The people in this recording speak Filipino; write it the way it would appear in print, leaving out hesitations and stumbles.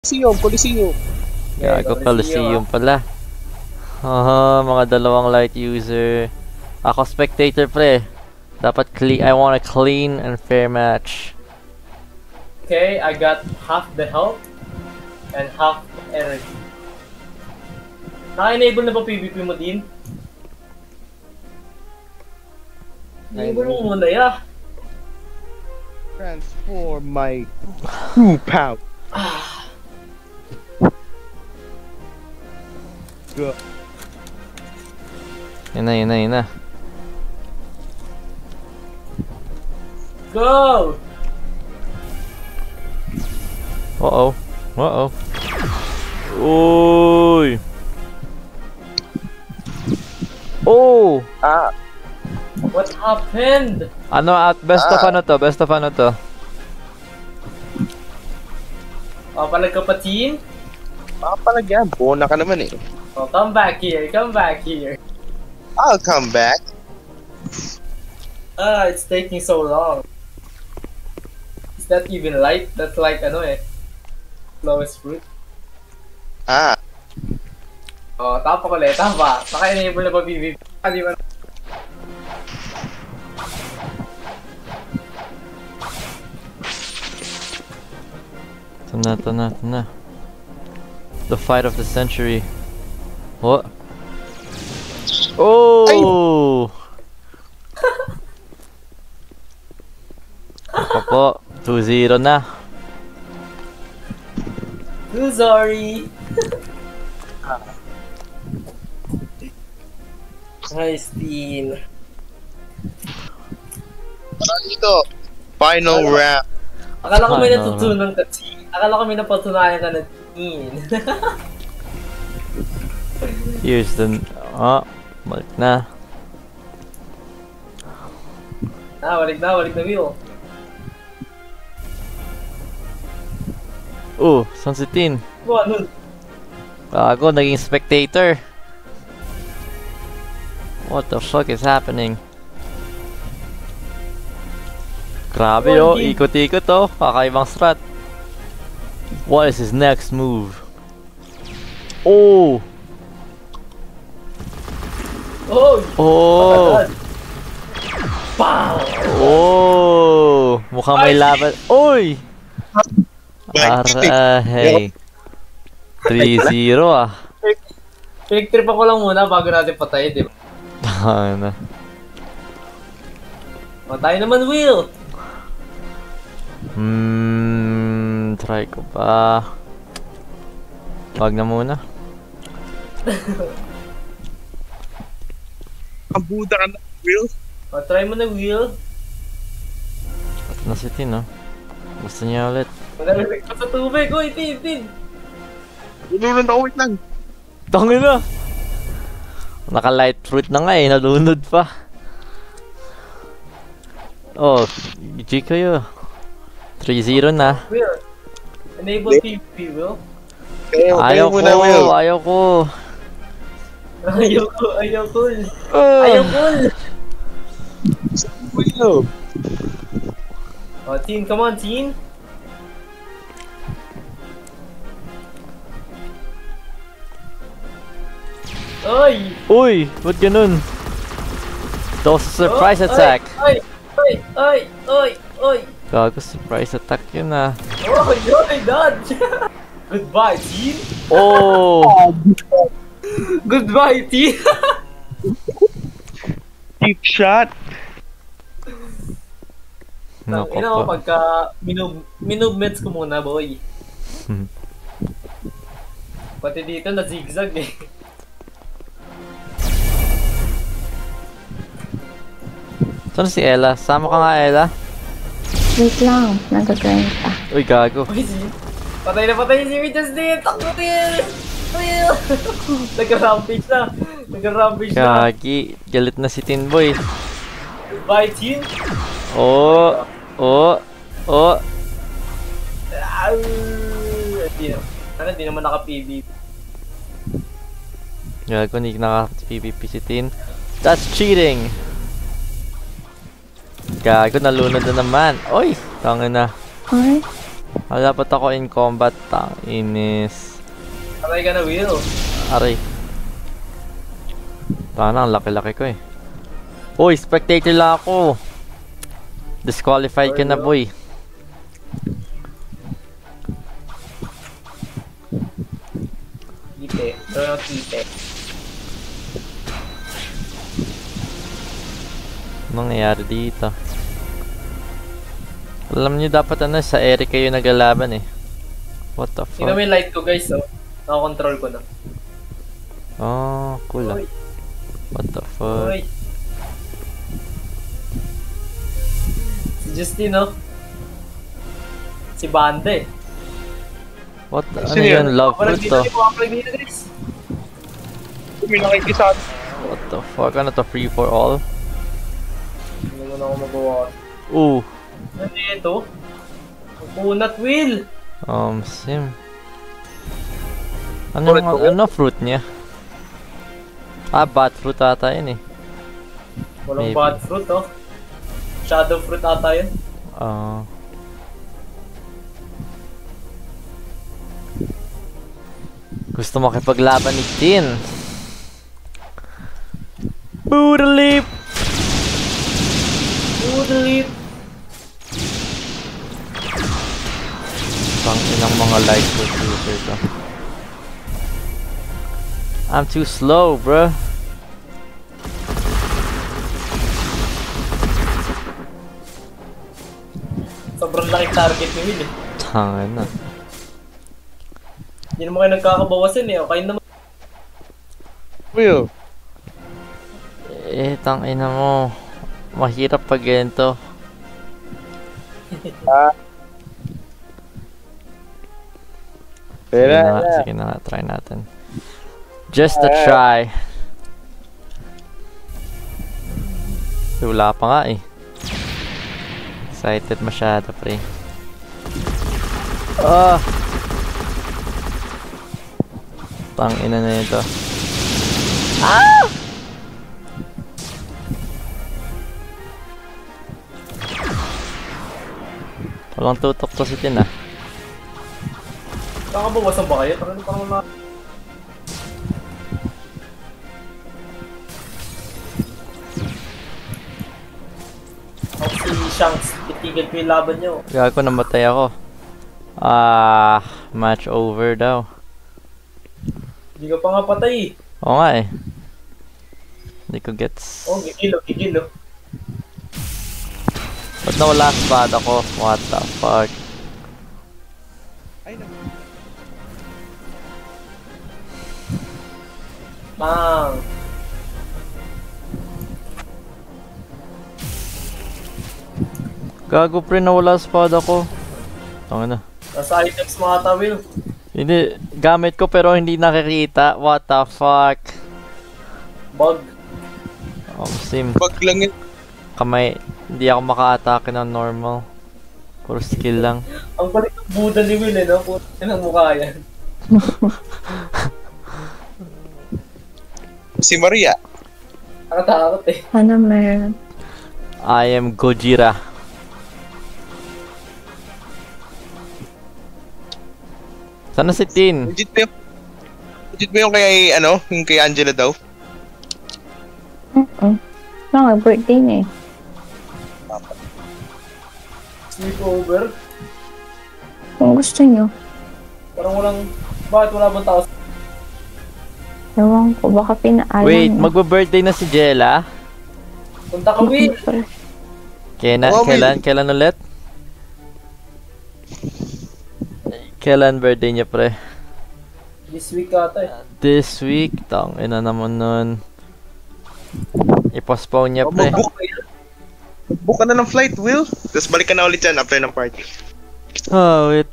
Coliseum. Gago, Coliseum pala. Mga dalawang light user. Ako spectator pre. Dapat clean. I want a clean and fair match. Okay, I got half the health and half energy. Naka-enable na ba PvP mo din? Enable mo muna ya. Transform my true power. Go. Yun na. Go! Uh-oh. Uy! Oh! What happened? Best of ano to? Oh, palag ka pa, team? Palag yan. Buona ka naman eh. Oh, come back here. I'll come back. It's taking so long. Is that even light? That's like, lowest fruit. Oh, tapa ko ulit. Tapa. Naka-enable na ba PvP? Di ba? Ito na. The fight of the century. What? Oh! Ako po, 2-0 na. Too sorry. Nice team. Dito. Final round. Akala ko may natutunan ka, team. Akala ko may napatunayan ka na team. Here's the... balik na. Balik na wheel. Saan si Tin? Ano? Ako, naging spectator. What the fuck is happening? Grabe ikot-ikot kakaibang strat. What is his next move? Oh! Pow! Oh! Mukhang may laban. Oy! Aray! 3-0 Pinag-tripan ko lang muna bago natin patayin, di ba? Ano? Matay naman, Will! Try ko pa. Wag na muna. Ang buda ka na, Will. Try mo na, Will. Ito na si Tin, Gusto niya ulit. Magalimik pa sa tubig. Uy, Tin! Nalunod ako, wait lang. Tangin na! Naka-light fruit na nga nalunod pa. Oh, GG kayo. 3-0 na. Will, enable PvP, Will. Ayaw ko. Ayaw ko. Will. Oh, team, come on, team. Uy, ba't ganun? That was a surprise attack. Oy. Gago, surprise attack yun Dodge. Goodbye, team. Oh! Goodbye, team. Deep shot. Nako pa. Pagka minubmets ko muna, boy. Pati dito na zigzag eh. Saan si Ella? Sama ka nga, Ella? Wait lang, nagagawin pa. Uy, gago. Patay na si Witches din! Takbo, Will! Nag-rampage na! Gagi, galit na si Tin Boy. Goodbye, team! Oh! Hindi naman naka-PvP. Gago, hindi naka-PvP si Tin. That's cheating! Gago, nalunod na naman. Oy! Tangin na. Ay, Dapat ako in combat. Tang inis. Aray ka na, Will. Aray. Tana, ang laki-laki ko eh. Uy, spectator lang ako. Disqualified ka na, boy. Kite. Pero kite. Anong nangyayari dito? Alam niyo dapat ano, sa Eric kayo nagalaban eh. What the Tingnan mo fuck? yung light ko, guys, oh. Nakakontrol ko na. Oh, cool ah. Uy. What the fuck? Uy. Si Justin, oh. Si Banda, eh. What the, ano Sino yun? yun? Love Walang fruit dito, to? walang dito, guys. May nakikisa. What the fuck? Ano to? Free for all? Hindi mo na ako magawa. Ooh. Ano ito? Punat, Will! Sim. Ano fruit niya? Ah, bat fruit ata yun eh. Walang Maybe. bad fruit, oh. Shadow fruit ata yun. Ah. Gusto mo makipaglaban ni Tin? Buddha leap! Delete. Pang ilang mga light user to. I'm too slow, bro. Sobrang laking target ni Will, eh. Tangin na. Hindi naman kayo nagkakabawasan, eh. Okay naman. Will. Tangina mo. Mahirap pag ganito. Pero, Sige na, try natin. Just a try. Wala pa nga eh. Excited masyado, pre. Ah! Tangina na ito. Ah! Walang tutok to si Tin ah. Nakakabawasan ba kayo? Parang mga... Ako si Shanks, titigil ko yung laban nyo. Gago, namatay ako. Match over daw. Hindi ka pa nga patay, eh. Oo nga eh. Hindi ko gets. Oh, gigil, oh. Ba't nawala ang espada ko? What the fuck? Bang! Gago pre, nawala ang espada ko. Tanga na. Nasa items mga ata, Will. Hindi, gamit ko pero hindi nakikita. What the fuck? Bug. Sim. Pag lang yun. Kamay, hindi ako maka-atake ng normal. Puro skill lang. Ang kulit ng Buddha ni Will, eh, no? Puto ng mukha yan. Si Maria. Nakatakot, eh. Ano meron? I am Gojira. Sana si Tin? Legit mo yung kay, ano, yung kay Angela daw? Birthday niya eh. Sleepover. Kung gusto nyo. Parang walang... Bakit wala bang tao? Ewan ko, baka pinaalam. Wait, magba-birthday na si Jella? Punta ka, Will. Kailan ulit? Kailan birthday niya, pre? This week ata, eh. This week? Tangina naman nun. I-postpone niya, pre. Book ka na ng flight, Will. Tapos balik ka na ulit dyan after ng party. Oh, wait.